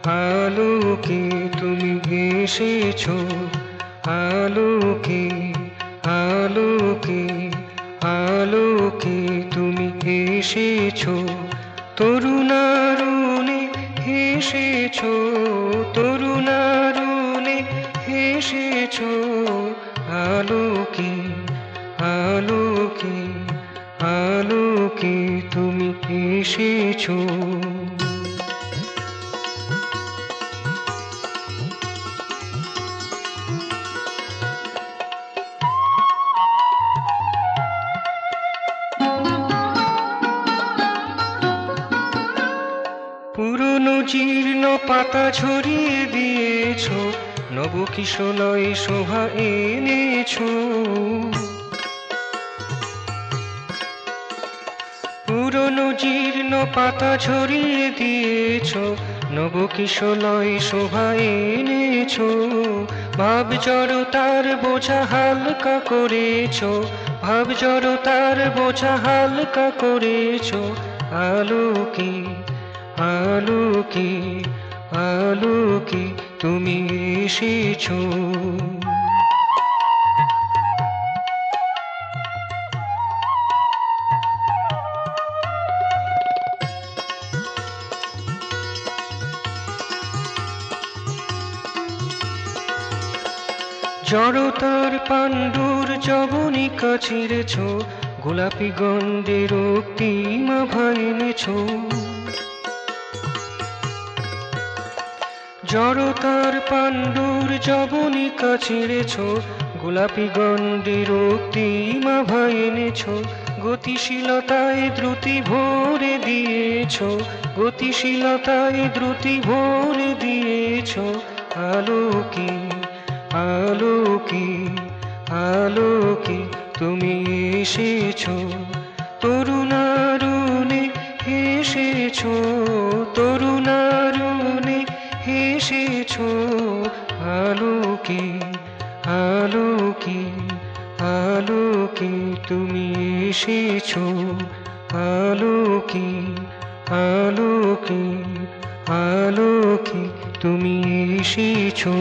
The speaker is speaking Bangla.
আলোকে তুমি এসেছো, আলোকে আলোকে আলোকে তুমি এসেছো, তরুণারুণে হেসেছো, তরুণারুণে হেসেছো, আলোকে আলোকে আলোকে তুমি এসেছো। পুরনো জীর্ণ পাতা ঝরিয়ে দিয়েছো, নবকিশলয়ে শোভা এনেছো। পুরনো জীর্ণ পাতা ঝরিয়ে দিয়েছো, নবকিশলয়ে শোভা এনেছো। ভাব জড়তার বোঝা হালকা করেছো, ভাব জড়তার বোঝা হালকা করেছো, আলোকে আলোকে আলোকে তুমি এসেছো। জড়তার পাণ্ডুর যবনিকা ছিঁড়েছো, গোলাপি গন্ধের রক্তিমা ভাইনেছো। জড়তার পাণ্ডুর যবনিকা ছিঁড়েছো, গোলাপি গন্ধের রক্তিমা ভাইনেছো। গতিশীলতায় দ্রুতি ভরে দিয়েছো, গতিশীলতায় দ্রুতি ভরে দিয়েছো, আলোকে আলোকে আলোকে তুমি এসেছো, তরুণারুণে হেসেছো, তরুণারুণে হেসেছো, আলোকে আলোকে আলোকে তুমি এসেছো, আলোকে আলোকে আলোকে তুমি এসেছো।